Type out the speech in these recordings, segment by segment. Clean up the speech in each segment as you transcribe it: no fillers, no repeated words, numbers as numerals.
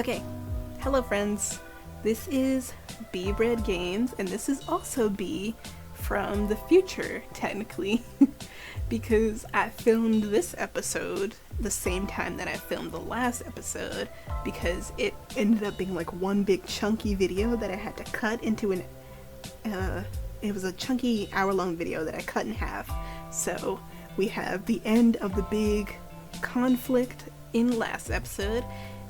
Okay, hello friends. This is beebreadgames, and this is also B from the future, technically, because I filmed this episode the same time that I filmed the last episode, because it ended up being like one big chunky video that I had to cut into it was a chunky hour-long video that I cut in half. So we have the end of the big conflict in last episode,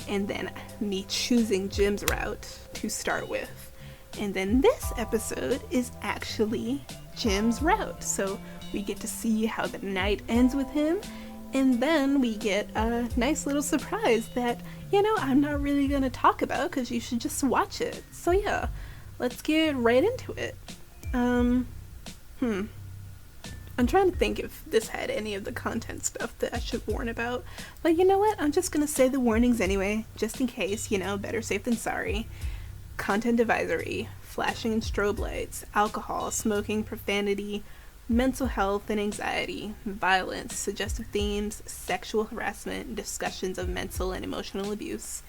and then me choosing Jim's route to start with. And then this episode is actually Jim's route. So we get to see how the night ends with him, and then we get a nice little surprise that, I'm not really gonna talk about because you should just watch it. So yeah, let's get right into it. I'm trying to think if this had any of the content stuff that I should warn about. But you know what? I'm just gonna say the warnings anyway, just in case, better safe than sorry. Content advisory, flashing and strobe lights, alcohol, smoking, profanity, mental health and anxiety, violence, suggestive themes, sexual harassment, discussions of mental and emotional abuse.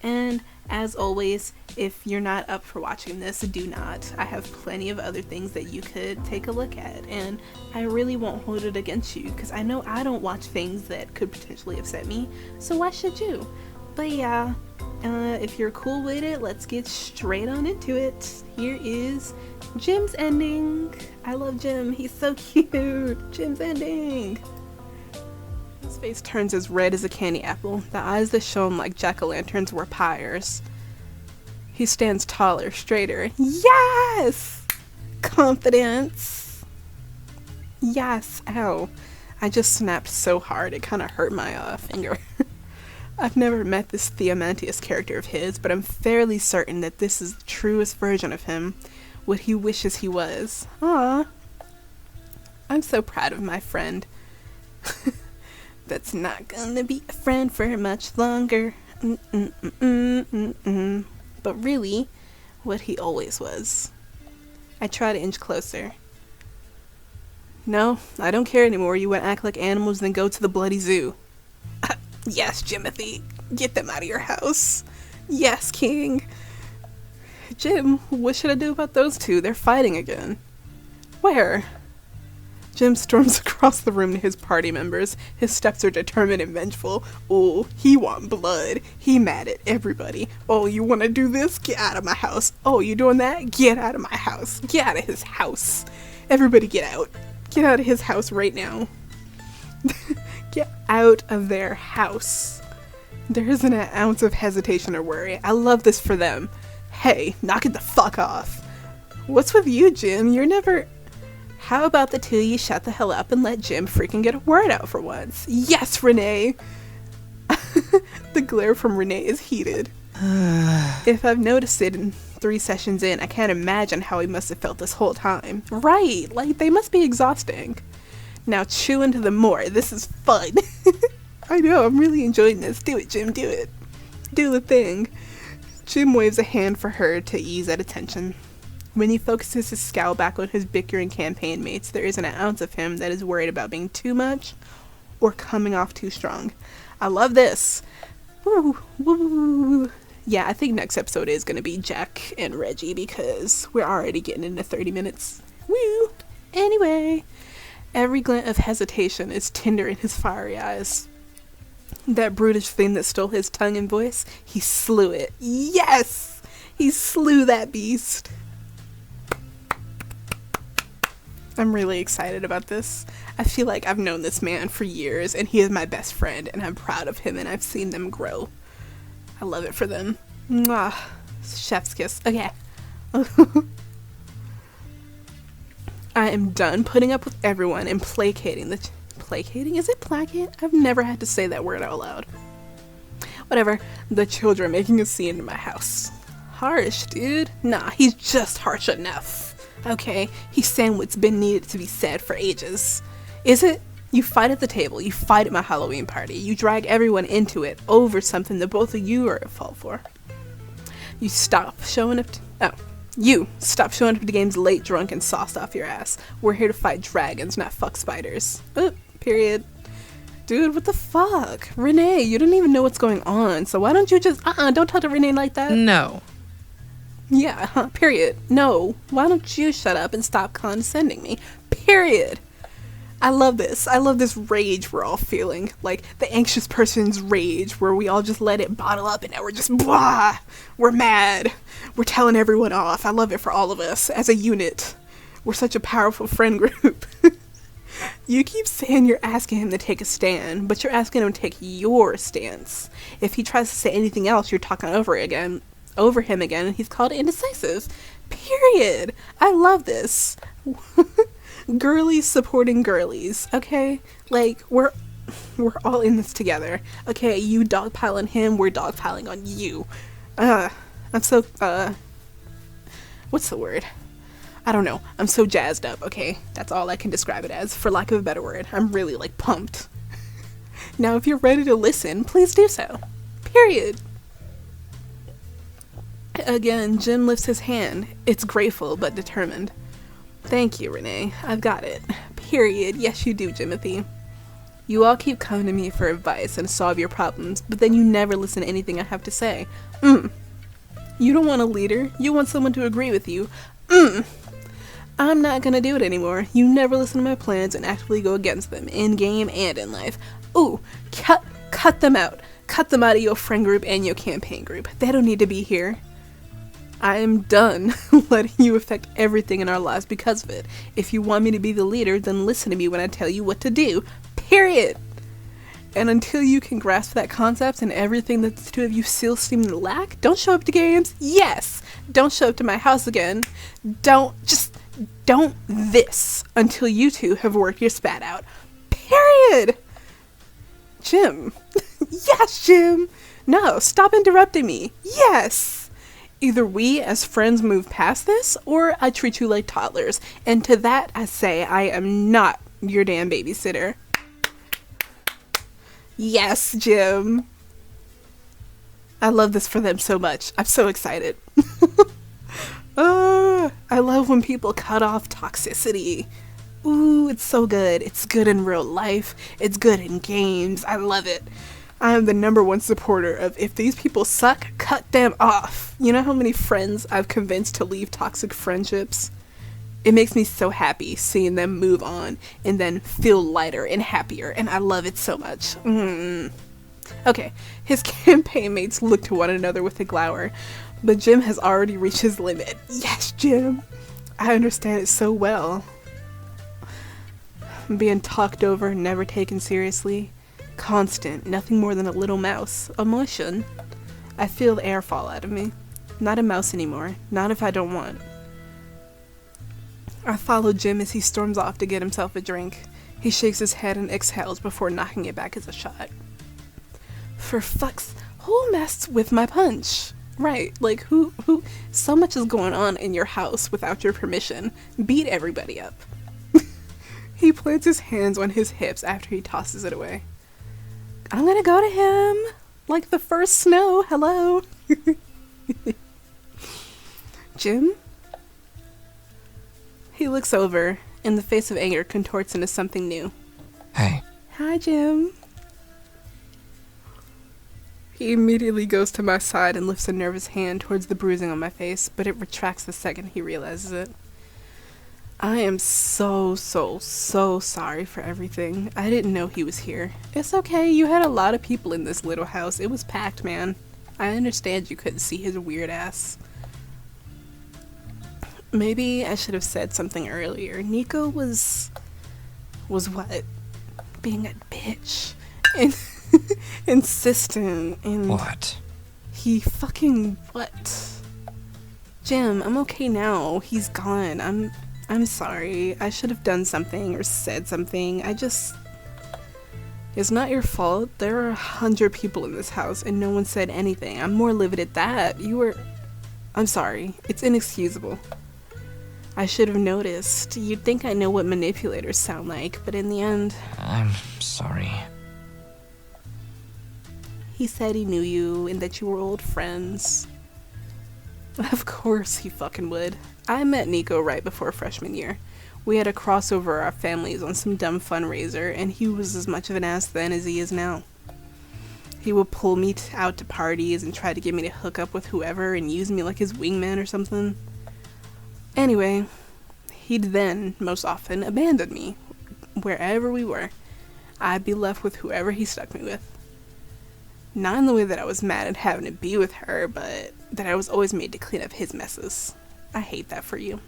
And as always, if you're not up for watching this, do not. I have plenty of other things that you could take a look at, and I really won't hold it against you because I know I don't watch things that could potentially upset me, so why should you? But yeah, if you're cool with it, let's get straight on into it. Here is Jim's ending. I love Jim, he's so cute. Jim's ending. His face turns as red as a candy apple, the eyes that shone like jack-o'-lanterns were pyres. He stands taller, straighter. Yes! Confidence! Yes! Ow. I just snapped so hard it kinda hurt my finger. I've never met this Theomantius character of his, but I'm fairly certain that this is the truest version of him, what he wishes he was. Ah, I'm so proud of my friend. That's not gonna be a friend for much longer. But really, what he always was. I try to inch closer. No, I don't care anymore. You want to act like animals, then go to the bloody zoo. Yes, Jimothy. Get them out of your house. Yes, King. Jim, what should I do about those two? They're fighting again. Where? Jim storms across the room to his party members. His steps are determined and vengeful. Oh, he want blood. He mad at everybody. Oh, you want to do this? Get out of my house. Oh, you doing that? Get out of my house. Get out of his house. Everybody get out. Get out of his house right now. Get out of their house. There isn't an ounce of hesitation or worry. I love this for them. Hey, knock it the fuck off. What's with you, Jim? You're never... How about the two of you shut the hell up and let Jim freaking get a word out for once? Yes, Renee! The glare from Renee is heated. If I've noticed it in 3 sessions in, I can't imagine how he must have felt this whole time. Right, like they must be exhausting. Now chew into them more. This is fun. I know, I'm really enjoying this. Do it, Jim, do it. Do the thing. Jim waves a hand for her to ease at attention. When he focuses his scowl back on his bickering campaign mates, there isn't an ounce of him that is worried about being too much or coming off too strong. I love this. Woo, woo. Yeah, I think next episode is going to be Jack and Reggie because we're already getting into 30 minutes. Woo! Anyway, every glint of hesitation is tender in his fiery eyes. That brutish thing that stole his tongue and voice, he slew it. Yes! He slew that beast. I'm really excited about this. I feel like I've known this man for years and he is my best friend and I'm proud of him and I've seen them grow. I love it for them. Mwah. Chef's kiss. Okay. I am done putting up with everyone and placating the... Placating? Is it placate? I've never had to say that word out loud. Whatever. The children making a scene in my house. Harsh, dude. Nah, he's just harsh enough. Okay, he's saying what's been needed to be said for ages. Is it? You fight at the table, you fight at my Halloween party, you drag everyone into it over something that both of you are at fault for. You stop showing up to games late, drunk, and sauced off your ass. We're here to fight dragons, not fuck spiders. Period. Dude, what the fuck? Renee, you don't even know what's going on, so why don't you just, don't talk to Renee like that? No. Yeah, period. No, why don't you shut up and stop condescending me? Period. I love this. I love this rage we're all feeling. Like, the anxious person's rage, where we all just let it bottle up and now we're just, blah! We're mad. We're telling everyone off. I love it for all of us, as a unit. We're such a powerful friend group. You keep saying you're asking him to take a stand, but you're asking him to take your stance. If he tries to say anything else, you're talking over him again, and he's called indecisive. Period. I love this. Girlies supporting girlies, okay? Like, we're all in this together. Okay, you dogpiling him, we're dogpiling on you. I'm so, what's the word? I don't know. I'm so jazzed up, okay? That's all I can describe it as, for lack of a better word. I'm really, like, pumped. Now, if you're ready to listen, please do so. Period. Again, Jim lifts his hand. It's grateful, but determined. Thank you, Renee. I've got it. Period. Yes, you do, Jimothy. You all keep coming to me for advice and solve your problems, but then you never listen to anything I have to say. You don't want a leader. You want someone to agree with you. I'm not gonna do it anymore. You never listen to my plans and actively go against them, in game and in life. Ooh, cut them out. Cut them out of your friend group and your campaign group. They don't need to be here. I am done letting you affect everything in our lives because of it. If you want me to be the leader, then listen to me when I tell you what to do. Period. And until you can grasp that concept and everything that the two of you still seem to lack, don't show up to games. Yes. Don't show up to my house again. Don't this until you two have worked your spat out. Period. Jim. Yes, Jim. No, stop interrupting me. Yes. Either we as friends move past this, or I treat you like toddlers. And to that I say I am not your damn babysitter. Yes, Jim. I love this for them so much. I'm so excited. I love when people cut off toxicity. Ooh, it's so good. It's good in real life. It's good in games. I love it. I am the #1 supporter of if these people suck, cut them off. You know how many friends I've convinced to leave toxic friendships? It makes me so happy seeing them move on and then feel lighter and happier, and I love it so much. Okay, his campaign mates look to one another with a glower, but Jim has already reached his limit. Yes, Jim! I understand it so well. Being talked over, never taken seriously. Constant, nothing more than a little mouse. Emotion. I feel the air fall out of me. Not a mouse anymore. Not if I don't want. I follow Jim as he storms off to get himself a drink. He shakes his head and exhales before knocking it back as a shot. For fuck's... Who messed with my punch? Right, like who... So much is going on in your house without your permission. Beat everybody up. He plants his hands on his hips after he tosses it away. I'm gonna go to him. Like the first snow. Hello. Jim? He looks over, and the face of anger contorts into something new. Hey. Hi, Jim. He immediately goes to my side and lifts a nervous hand towards the bruising on my face, but it retracts the second he realizes it. I am so sorry for everything. I didn't know he was here. It's okay, you had a lot of people in this little house. It was packed, man. I understand you couldn't see his weird ass. Maybe I should have said something earlier. Nico was what? Being a bitch. And insistent and... What? He fucking what? Jim, I'm okay now. He's gone. I'm sorry. I should have done something or said something. It's not your fault. There are 100 people in this house and no one said anything. I'm more livid at that. I'm sorry. It's inexcusable. I should have noticed. You'd think I know what manipulators sound like, but in the end... I'm sorry. He said he knew you and that you were old friends. Of course he fucking would. I met Nico right before freshman year. We had a crossover our families on some dumb fundraiser, and he was as much of an ass then as he is now. He would pull me out to parties and try to get me to hook up with whoever and use me like his wingman or something. Anyway, he'd then, most often, abandon me, wherever we were. I'd be left with whoever he stuck me with. Not in the way that I was mad at having to be with her, but that I was always made to clean up his messes. I hate that for you.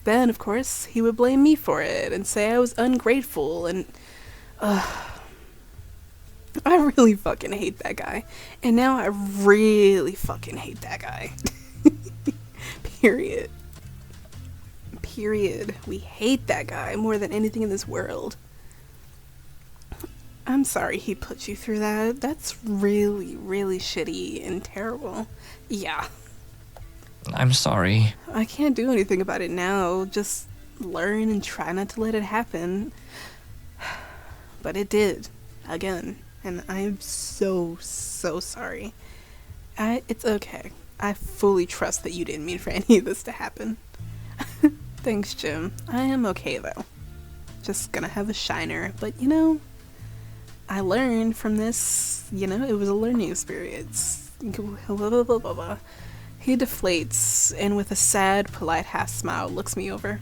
Then, of course, he would blame me for it and say I was ungrateful and... I really fucking hate that guy. And now I really fucking hate that guy. Period. We hate that guy more than anything in this world. I'm sorry he put you through that. That's really, really shitty and terrible. Yeah. I'm sorry. I can't do anything about it now. Just learn and try not to let it happen. But it did. Again. And I'm so sorry. It's okay. I fully trust that you didn't mean for any of this to happen. Thanks, Jim. I am okay, though. Just gonna have a shiner. But, I learned from this, it was a learning experience. He deflates, and with a sad, polite half smile, looks me over.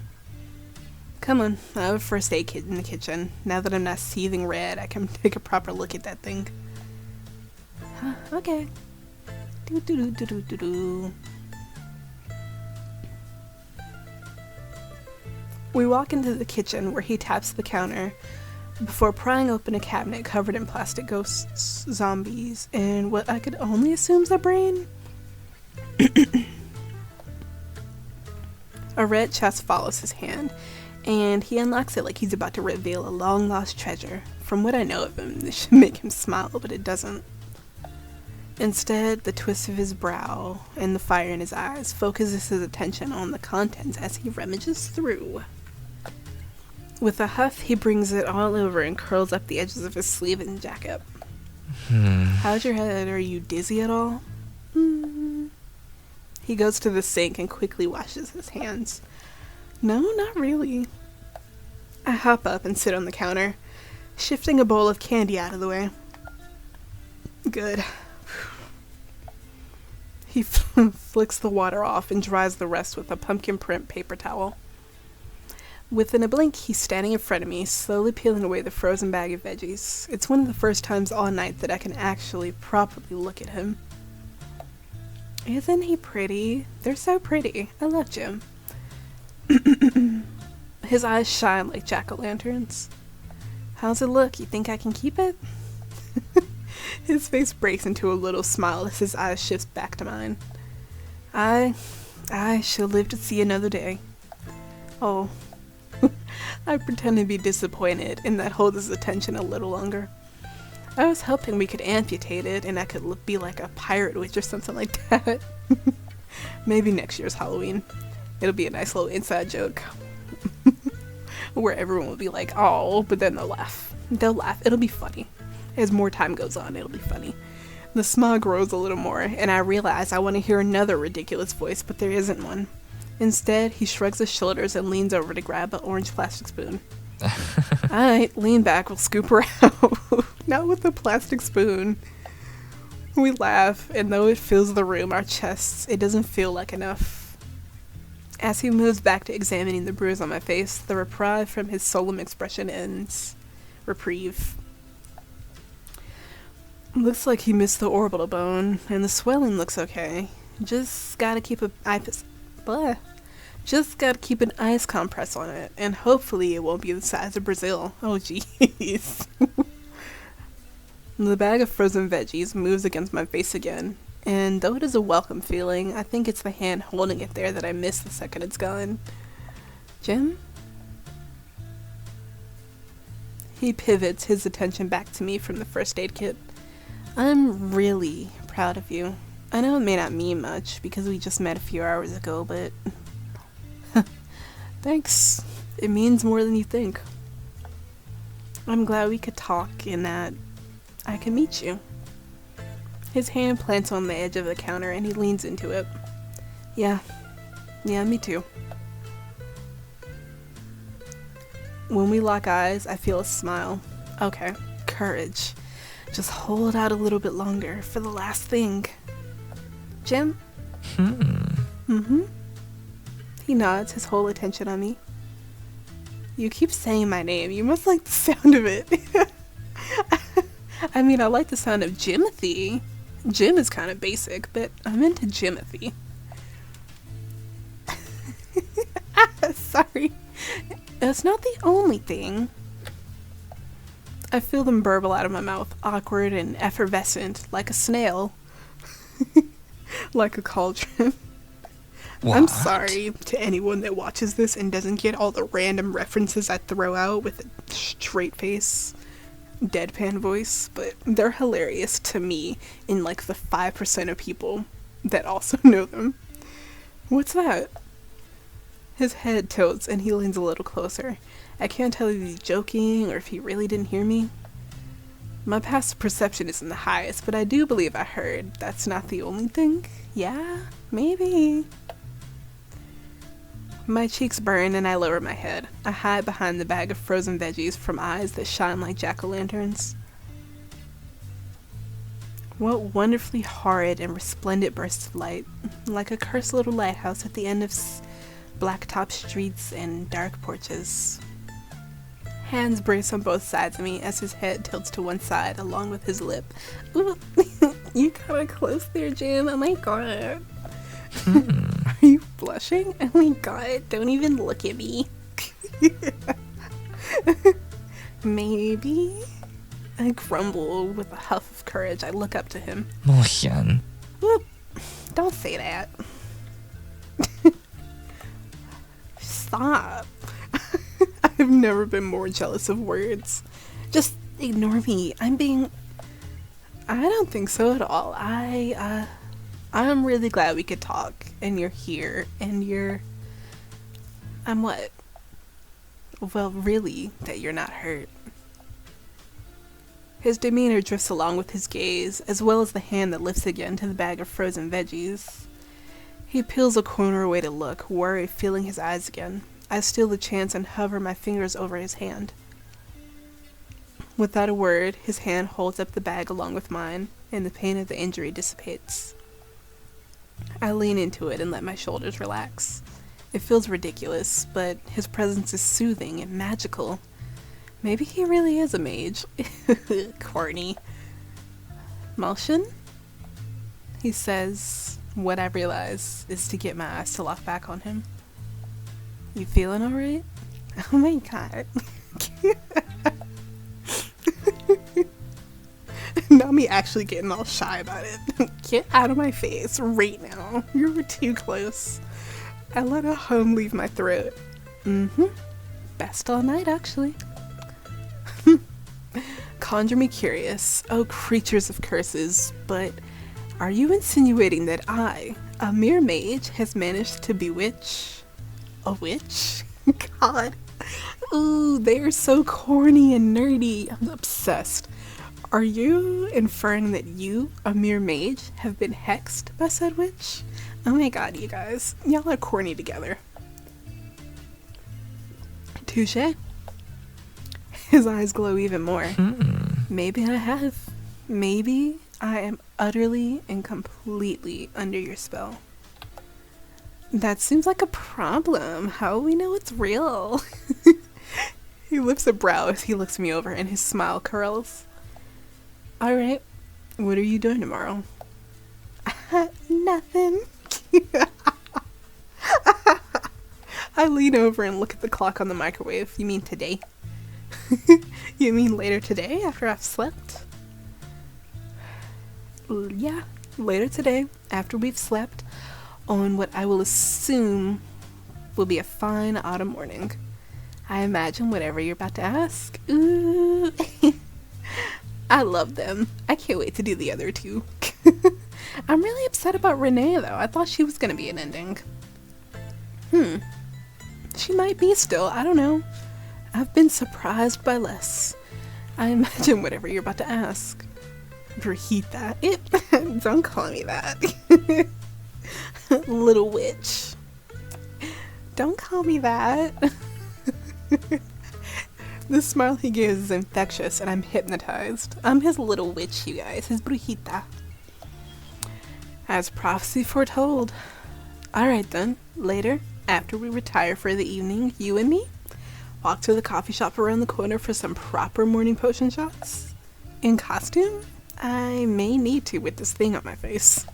Come on, I have a first aid kit in the kitchen. Now that I'm not seething red, I can take a proper look at that thing. Huh, okay. Do. We walk into the kitchen where he taps the counter before prying open a cabinet covered in plastic ghosts, zombies, and what I could only assume is a brain. A red chest follows his hand, and he unlocks it like he's about to reveal a long-lost treasure. From what I know of him, this should make him smile, but it doesn't. Instead, the twist of his brow and the fire in his eyes focuses his attention on the contents as he rummages through. With a huff, he brings it all over and curls up the edges of his sleeve and jacket. How's your head? Are you dizzy at all? He goes to the sink and quickly washes his hands. No, not really. I hop up and sit on the counter, shifting a bowl of candy out of the way. Good. He flicks the water off and dries the rest with a pumpkin print paper towel. Within a blink, he's standing in front of me, slowly peeling away the frozen bag of veggies. It's one of the first times all night that I can actually properly look at him. Isn't he pretty? They're so pretty. I love Jim. His eyes shine like jack-o'-lanterns. How's it look? You think I can keep it? His face breaks into a little smile as his eyes shift back to mine. I shall live to see another day. Oh. I pretend to be disappointed, and that holds his attention a little longer. I was hoping we could amputate it, and I could be like a pirate witch or something like that. Maybe next year's Halloween. It'll be a nice little inside joke. Where everyone will be like, oh, but then they'll laugh. They'll laugh. It'll be funny. As more time goes on, it'll be funny. The smile grows a little more, and I realize I want to hear another ridiculous voice, but there isn't one. Instead, he shrugs his shoulders and leans over to grab an orange plastic spoon. Alright, lean back, we'll scoop her out. Not with the plastic spoon. We laugh, and though it fills the room, our chests, it doesn't feel like enough. As he moves back to examining the bruise on my face, the reprieve from his solemn expression ends. Reprieve. Looks like he missed the orbital bone, and the swelling looks okay. Just gotta keep an ice compress on it, and hopefully it won't be the size of Brazil. Oh jeez. The bag of frozen veggies moves against my face again, and though it is a welcome feeling, I think it's the hand holding it there that I miss the second it's gone. Jim? He pivots his attention back to me from the first aid kit. I'm really proud of you. I know it may not mean much because we just met a few hours ago, but thanks. It means more than you think. I'm glad we could talk and that I can meet you. His hand plants on the edge of the counter and he leans into it. Yeah, me too. When we lock eyes, I feel a smile. Okay, courage. Just hold out a little bit longer for the last thing. Jim? Mm-hmm. He nods, his whole attention on me. You keep saying my name. You must like the sound of it. I mean, I like the sound of Jimothy. Jim is kind of basic, but I'm into Jimothy. Sorry. It's not the only thing. I feel them burble out of my mouth, awkward and effervescent, like a snail. Like a cauldron. What? I'm sorry to anyone that watches this and doesn't get all the random references I throw out with a straight face, deadpan voice, but they're hilarious to me in like the 5% of people that also know them. What's that? His head tilts and he leans a little closer. I can't tell if he's joking or if he really didn't hear me. My past perception isn't the highest, but I do believe I heard that's not the only thing. Yeah, maybe. My cheeks burn and I lower my head. I hide behind the bag of frozen veggies from eyes that shine like jack-o'-lanterns. What wonderfully horrid and resplendent bursts of light, like a cursed little lighthouse at the end of blacktop streets and dark porches. Hands brace on both sides of me as his head tilts to one side along with his lip. Ooh, you kinda close there, Jim. Oh my god. Are you blushing? Oh my god, don't even look at me. Maybe? I grumble with a huff of courage. I look up to him. 莫贤, Whoop. Don't say that. Stop. I've never been more jealous of words. Just ignore me. I don't think so at all. I'm really glad we could talk and you're here and I'm what? Well, really, that you're not hurt. His demeanor drifts along with his gaze, as well as the hand that lifts again to the bag of frozen veggies. He peels a corner away to look, worried, feeling his eyes again. I steal the chance and hover my fingers over his hand. Without a word, his hand holds up the bag along with mine, and the pain of the injury dissipates. I lean into it and let my shoulders relax. It feels ridiculous, but his presence is soothing and magical. Maybe he really is a mage. Corny. Malshin? He says, what I realize is to get my eyes to lock back on him. You feeling alright? Oh my god. Not me actually getting all shy about it. Get out of my face right now. You're too close. I let a hum leave my throat. Best all night, actually. Conjure me curious. Oh, creatures of curses. But are you insinuating that I, a mere mage, has managed to bewitch a witch? God. Ooh, they are so corny and nerdy. I'm obsessed. Are you inferring that you, a mere mage, have been hexed by said witch? Oh my god, you guys. Y'all are corny together. Touché. His eyes glow even more. Maybe I have. Maybe I am utterly and completely under your spell. That seems like a problem. How will we know it's real? He lifts a brow as he looks me over and his smile curls. Alright, what are you doing tomorrow? Nothing. I lean over and look at the clock on the microwave. You mean today? You mean later today after I've slept? Yeah, later today after we've slept on what I will assume will be a fine autumn morning. I imagine whatever you're about to ask. Ooh. I love them. I can't wait to do the other two. I'm really upset about Renee though. I thought she was gonna be an ending. She might be still. I don't know. I've been surprised by less. I imagine whatever you're about to ask. Reheat that. Don't call me that. Little witch. Don't call me that. The smile he gives is infectious, and I'm hypnotized. I'm his little witch, you guys, his brujita. As prophecy foretold. Alright then, later, after we retire for the evening, you and me walk to the coffee shop around the corner for some proper morning potion shots. In costume? I may need to with this thing on my face.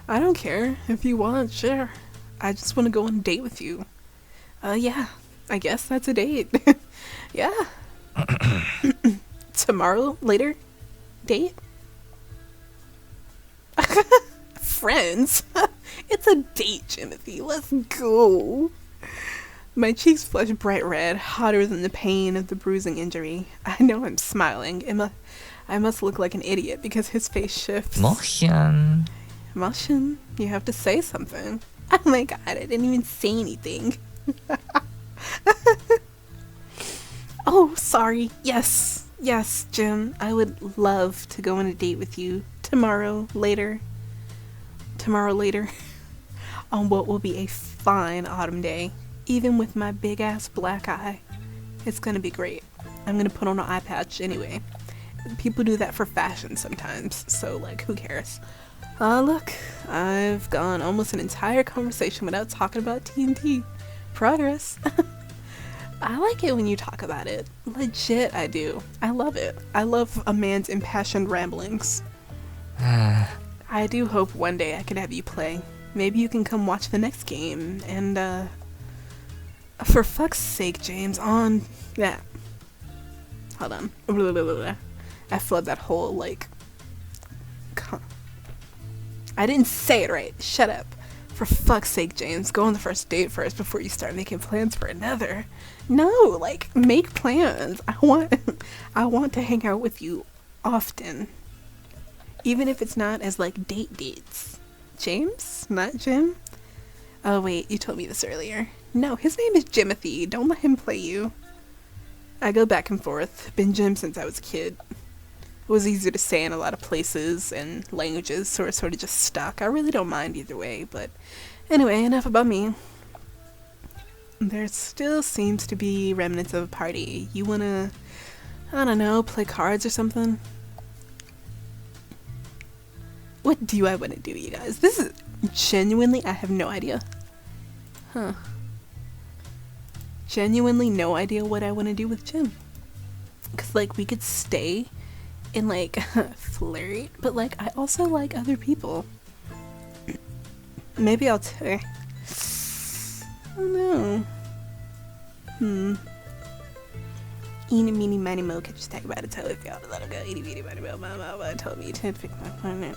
I don't care. If you want, sure. I just want to go on a date with you. Yeah. I guess that's a date. Yeah. Tomorrow? Later? Date? Friends? It's a date, Jimothy. Let's go. My cheeks flush bright red, hotter than the pain of the bruising injury. I know I'm smiling. I must look like an idiot because his face shifts. Motion. Motion, you have to say something. Oh my god, I didn't even say anything. Oh, sorry. Yes, Jim. I would love to go on a date with you tomorrow later. On what will be a fine autumn day. Even with my big ass black eye. It's gonna be great. I'm gonna put on an eye patch anyway. People do that for fashion sometimes, so like, who cares? Look, I've gone almost an entire conversation without talking about TNT. Progress. I like it when you talk about it. Legit, I do. I love it. I love a man's impassioned ramblings. I do hope one day I can have you play. Maybe you can come watch the next game, and, for fuck's sake, James, on... Yeah. Hold on. I flood that whole, like... I didn't say it right. Shut up. For fuck's sake, James, go on the first date first before you start making plans for another. No, like, make plans. I want to hang out with you often. Even if it's not as, like, dates. James? Not Jim? Oh, wait, you told me this earlier. No, his name is Jimothy. Don't let him play you. I go back and forth. Been Jim since I was a kid. It was easier to say in a lot of places and languages, so it's sort of just stuck. I really don't mind either way, but anyway, enough about me. There still seems to be remnants of a party. You wanna, I don't know, play cards or something? What do I want to do, you guys? This is genuinely, I have no idea. Huh. Genuinely no idea what I want to do with Jim. Because, like, we could stay and, like, flirt, but, like, I also like other people. Maybe I'll I don't know. Eeny, meeny, miny, mo, catch a tag about it, tell if y'all to let him go. Eeny, meeny, miny, mo, mama told me to pick my partner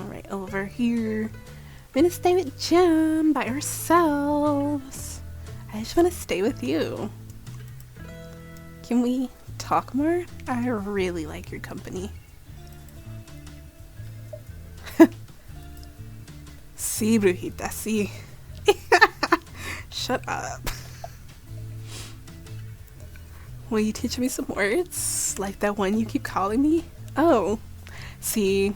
right over here. I'm gonna stay with Jim by ourselves. I just want to stay with you. Can we talk more? I really like your company. Sí, brujita, sí. Shut up. Will you teach me some words? Like that one you keep calling me? Oh. See,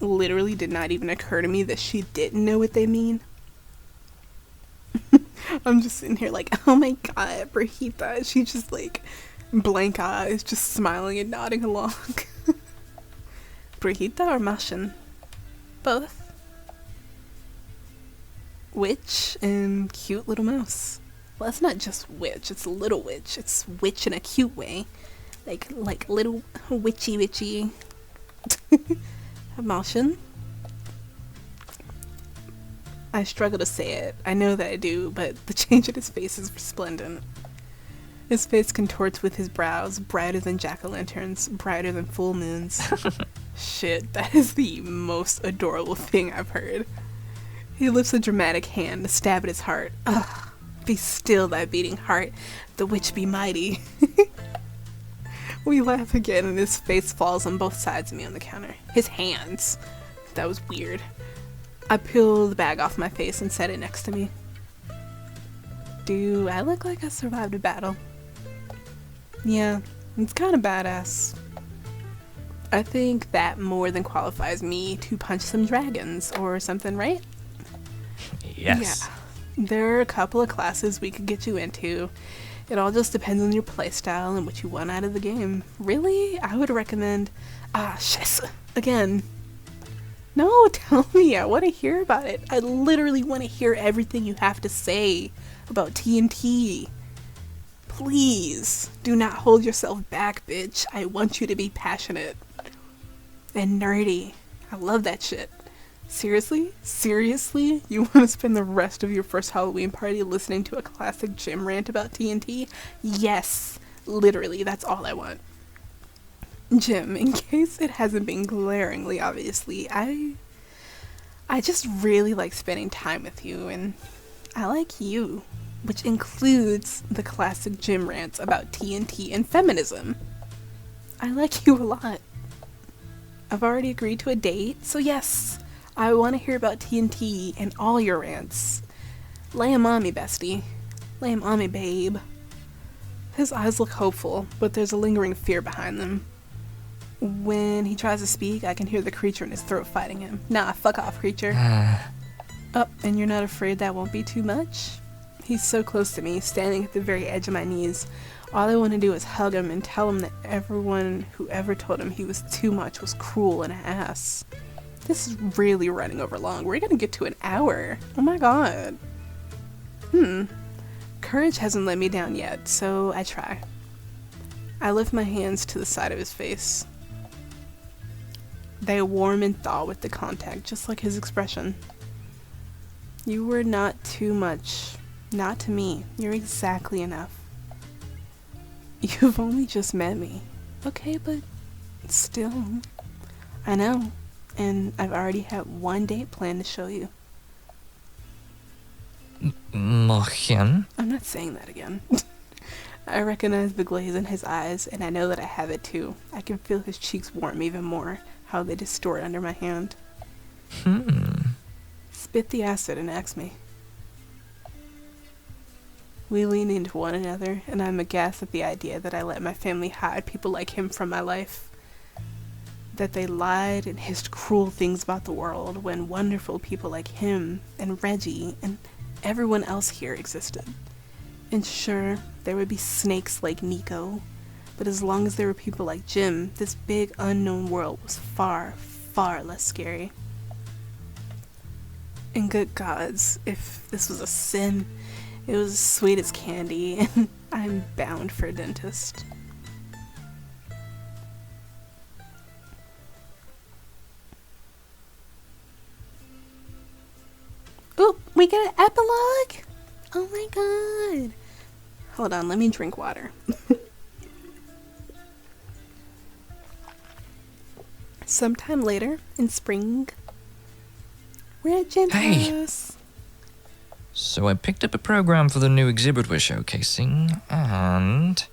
literally did not even occur to me that she didn't know what they mean. I'm just sitting here like, oh my god, brujita. She just like, blank eyes, just smiling and nodding along. Brujita or Mashin? Both. Witch and cute little mouse. Well, it's not just witch, it's little witch. It's witch in a cute way. Like little witchy. Mashin? I struggle to say it. I know that I do, but the change in his face is resplendent. His face contorts with his brows, brighter than jack-o'-lanterns, brighter than full moons. Shit, that is the most adorable thing I've heard. He lifts a dramatic hand to stab at his heart. Ugh, be still thy beating heart, the witch be mighty. We laugh again and his face falls on both sides of me on the counter. His hands. That was weird. I peel the bag off my face and set it next to me. Do I look like I survived a battle? Yeah, it's kind of badass. I think that more than qualifies me to punch some dragons or something, right? Yes. Yeah. There are a couple of classes we could get you into. It all just depends on your playstyle and what you want out of the game. Really? I would recommend... Hexes. Again. No, tell me. I want to hear about it. I literally want to hear everything you have to say about TNT. Please, do not hold yourself back, bitch. I want you to be passionate. And nerdy. I love that shit. Seriously? Seriously? You want to spend the rest of your first Halloween party listening to a classic gym rant about TNT? Yes. Literally, that's all I want. Jim, in case it hasn't been glaringly obviously, I just really like spending time with you, and I like you, which includes the classic gym rants about TNT and feminism. I like you a lot. I've already agreed to a date, so yes, I want to hear about TNT and all your rants. Lay 'em on me, bestie. Lay 'em on me, babe. His eyes look hopeful, but there's a lingering fear behind them. When he tries to speak, I can hear the creature in his throat fighting him. Nah, fuck off, creature. Oh, and you're not afraid that won't be too much? He's so close to me, standing at the very edge of my knees. All I want to do is hug him and tell him that everyone who ever told him he was too much was cruel and an ass. This is really running over long. We're gonna get to an hour. Oh my god. Courage hasn't let me down yet, so I try. I lift my hands to the side of his face. They warm and thaw with the contact, just like his expression. You were not too much. Not to me. You're exactly enough. You've only just met me. Okay, but still. I know. And I've already had one date planned to show you. Morgen? I'm not saying that again. I recognize the glaze in his eyes, and I know that I have it too. I can feel his cheeks warm even more, how they distort under my hand. Spit the acid and ask me. We lean into one another, and I'm aghast at the idea that I let my family hide people like him from my life. That they lied and hissed cruel things about the world when wonderful people like him and Reggie and everyone else here existed. And sure, there would be snakes like Nico, but as long as there were people like Jim, this big unknown world was far, far less scary. And good gods, if this was a sin, it was as sweet as candy, and I'm bound for a dentist. Oop, we get an epilogue? Oh my god. Hold on, let me drink water. Sometime later, in spring, we're at Jim's house. So I picked up a program for the new exhibit we're showcasing, and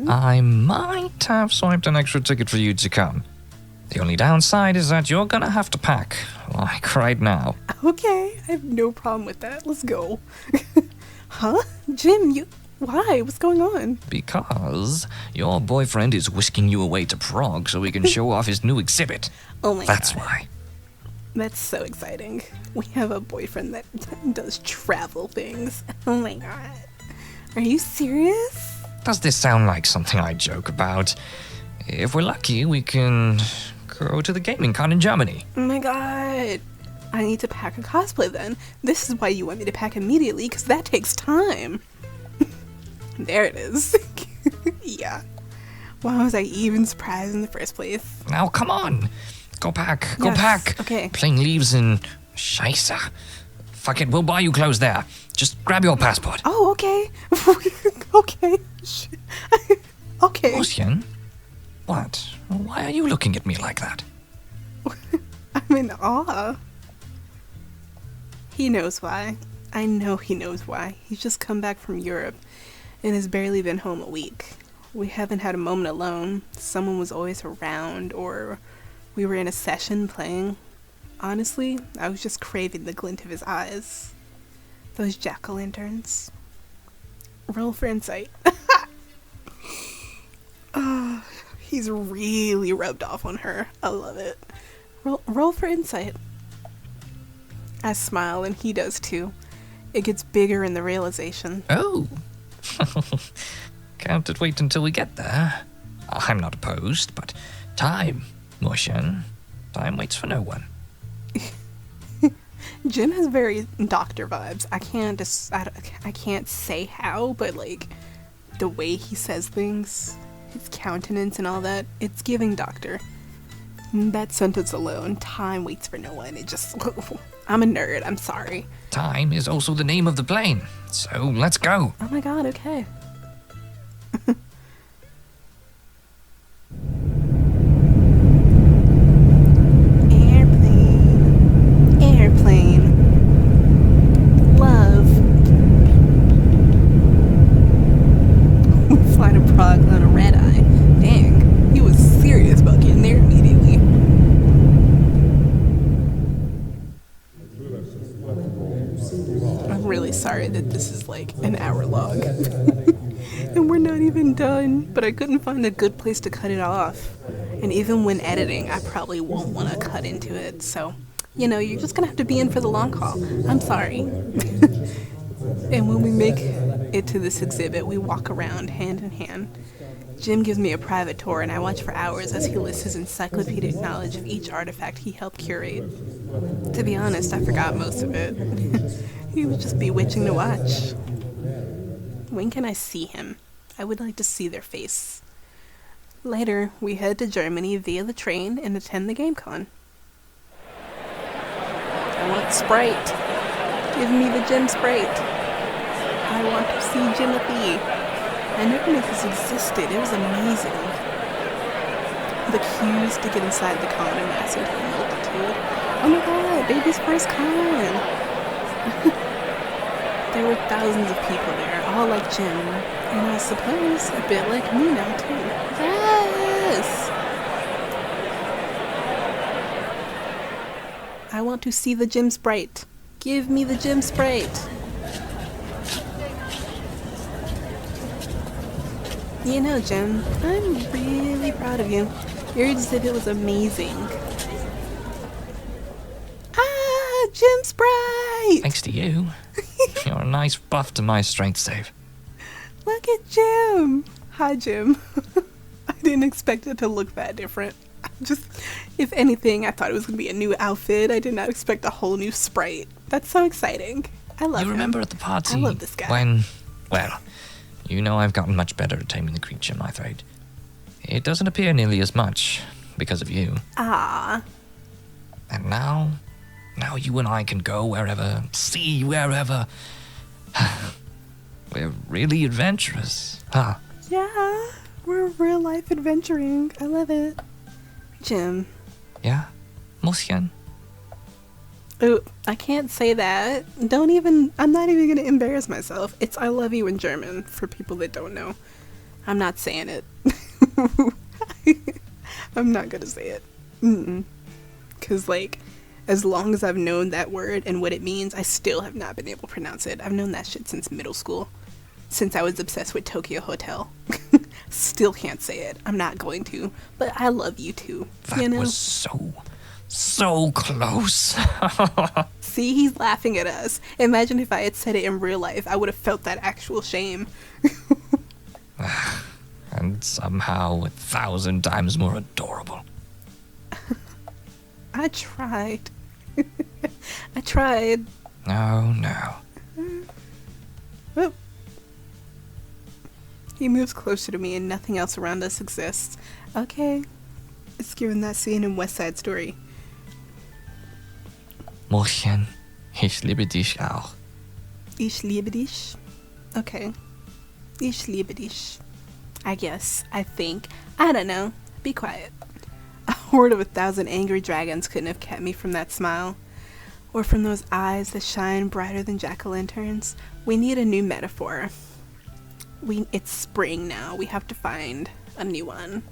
I might have swiped an extra ticket for you to come. The only downside is that you're gonna have to pack, like right now. Okay, I have no problem with that. Let's go. Huh? Jim, why? What's going on? Because your boyfriend is whisking you away to Prague so he can show off his new exhibit. Oh my god. That's why. That's so exciting. We have a boyfriend that does travel things. Oh my god. Are you serious? Does this sound like something I joke about? If we're lucky, we can go to the gaming con in Germany. Oh my god. I need to pack a cosplay then. This is why you want me to pack immediately, because that takes time. There it is. Yeah. Why was I even surprised in the first place? Now, come on. Go pack. Go Yes, pack. okay. Plane leaves in Scheisse. Fuck it, we'll buy you clothes there. Just grab your passport. Oh, okay. Okay. Okay. Morgen? What? Why are you looking at me like that? I'm in awe. He knows why. I know he knows why. He's just come back from Europe and has barely been home a week. We haven't had a moment alone. Someone was always around, or we were in a session playing. Honestly, I was just craving the glint of his eyes. Those jack-o'-lanterns. Roll for insight. Oh, he's really rubbed off on her. I love it. Roll for insight. I smile, and he does too. It gets bigger in the realization. Oh, Can't wait until we get there. I'm not opposed, but time, Motion. Time waits for no one. Jim has very doctor vibes. I can't say how, but like the way he says things, his countenance and all that, it's giving doctor. That sentence alone, time waits for no one. It just, I'm a nerd. I'm sorry. Time is also the name of the plane, so let's go. Oh my god, okay. Airplane. Love. We fly to Prague on a red eye. Dang, he was serious about getting there immediately. I'm really sorry that this is like an hour long. And we're not even done, but I couldn't find a good place to cut it off. And even when editing, I probably won't want to cut into it, so, you know, you're just gonna have to be in for the long haul. I'm sorry. And when we make it to this exhibit, we walk around hand in hand. Jim gives me a private tour, and I watch for hours as he lists his encyclopedic knowledge of each artifact he helped curate. To be honest, I forgot most of it. He was just bewitching to watch. When can I see him? I would like to see their face. Later, we head to Germany via the train and attend the GameCon. I want Sprite. Give me the Gem Sprite. I want to see Jimothy. I never knew this existed. It was amazing. The queues to get inside the con amassed into a multitude. Oh my god, baby's first con! There were thousands of people there, all like Jim, and I suppose a bit like me now too. Yes! I want to see the Gem Sprite. Give me the Gem Sprite. You know, Jim, I'm really proud of you. Your exhibit was amazing. Ah, Gem Sprite! Thanks to you. You're a nice buff to my strength save. Look at Jim! Hi, Jim. I didn't expect it to look that different. If anything, I thought it was going to be a new outfit. I did not expect a whole new sprite. That's so exciting. I love him. You remember at the party I love this guy. when, well, you know I've gotten much better at taming the creature, I'm afraid. It doesn't appear nearly as much because of you. Ah. And now you and I can go wherever, see wherever. We're really adventurous, huh? Yeah, we're real life adventuring. I love it. Jim. Yeah? Motion? Oh, I can't say that. I'm not even gonna embarrass myself. It's I love you in German, for people that don't know. I'm not saying it. I'm not gonna say it. Cause like, as long as I've known that word and what it means, I still have not been able to pronounce it. I've known that shit since middle school. Since I was obsessed with Tokyo Hotel. Still can't say it. I'm not going to. But I love you too. That you know? was so close. See, he's laughing at us. Imagine if I had said it in real life. I would have felt that actual shame. And somehow 1,000 times more adorable. I tried. I tried. No. Oh. He moves closer to me and nothing else around us exists. Okay. It's given that scene in West Side Story. Motion, ich liebe dich auch. Ich liebe dich. Okay. Ich liebe dich. I guess. I think. I don't know. Be quiet. A horde of 1,000 angry dragons couldn't have kept me from that smile. Or from those eyes that shine brighter than jack-o'-lanterns. We need a new metaphor. It's spring now. We have to find a new one.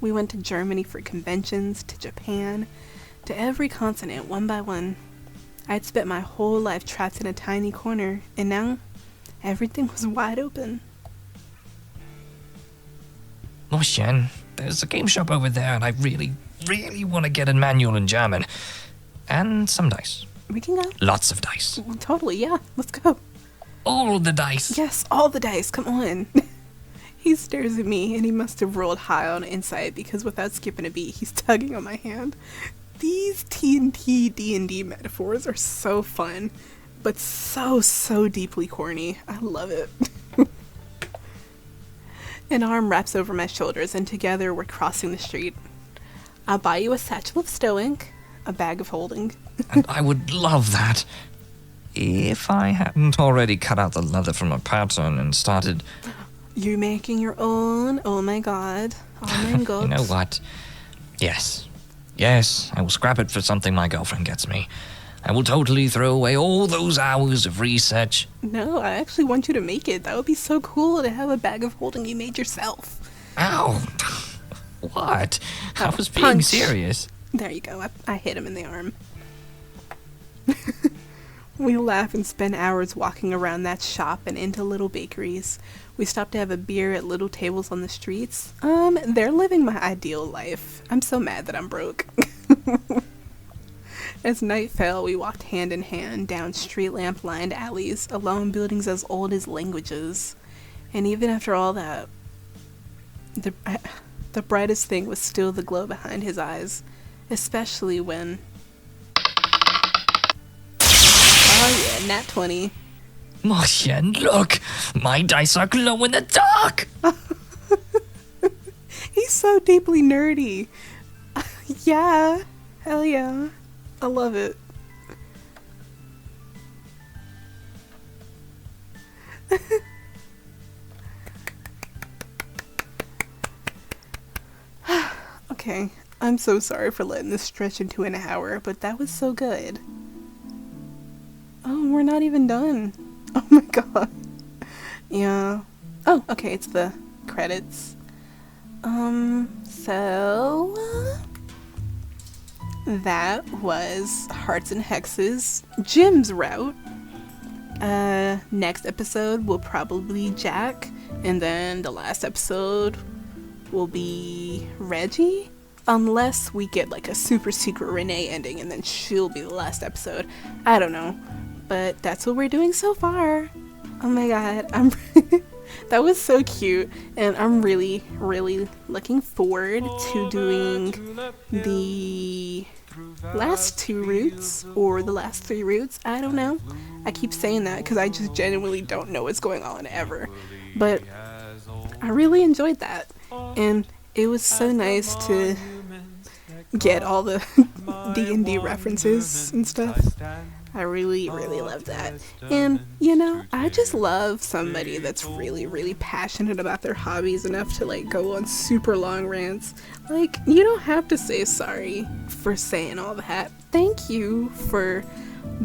We went to Germany for conventions, to Japan, to every continent, one by one. I'd spent my whole life trapped in a tiny corner, and now everything was wide open. Motion, there's a game shop over there, and I really want to get a manual in German. And some dice. We can go. Lots of dice. Totally, yeah. Let's go. All the dice. Yes, all the dice, come on. He stares at me, and he must have rolled high on insight, because without skipping a beat, he's tugging on my hand. These TNT D&D metaphors are so fun, but so deeply corny. I love it. An arm wraps over my shoulders, and together we're crossing the street. I'll buy you a satchel of stowing, a bag of holding. And I would love that. If I hadn't already cut out the leather from a pattern and started... You're making your own? Oh my god. Oh my god. You know what? Yes. Yes, I will scrap it for something my girlfriend gets me. I will totally throw away all those hours of research. No, I actually want you to make it. That would be so cool to have a bag of holding you made yourself. Ow! What? I was being Punch. serious. There you go. I hit him in the arm. We laugh and spend hours walking around that shop and into little bakeries. We stop to have a beer at little tables on the streets. They're living my ideal life. I'm so mad that I'm broke. As night fell, we walked hand in hand down street lamp-lined alleys, along buildings as old as languages. And even after all that, the brightest thing was still the glow behind his eyes, especially when... Oh yeah, nat 20. Martian, look! My dice are glow in the dark! He's so deeply nerdy. Yeah, hell yeah. I love it. Okay, I'm so sorry for letting this stretch into an hour, but that was so good. Oh, we're not even done. Oh my god. Yeah. Oh, okay, it's the credits. That was Hearts and Hexes, Jim's route. Next episode will probably be Jack, and then the last episode will be Reggie, unless we get like a super secret Renee ending, and then she'll be the last episode. I don't know, but that's what we're doing so far. Oh my god, that was so cute, and I'm really looking forward to doing the last 2 routes, or the last 3 routes. I don't know. I keep saying that because I just genuinely don't know what's going on ever. But I really enjoyed that, and it was so nice to get all the D&D references and stuff. I really love that. And, you know, I just love somebody that's really passionate about their hobbies enough to, like, go on super long rants. Like, you don't have to say sorry for saying all that. Thank you for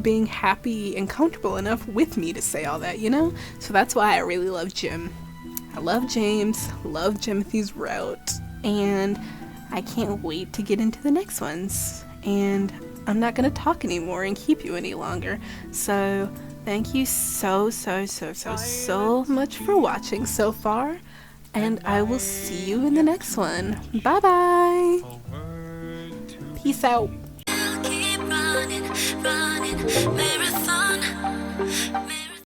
being happy and comfortable enough with me to say all that, you know? So that's why I really love Jim. I love James, love Jimothy's route, and I can't wait to get into the next ones. And I'm not going to talk anymore and keep you any longer. So thank you so much for watching so far, and I will see you in the next one. Bye bye. Peace out. Keep running,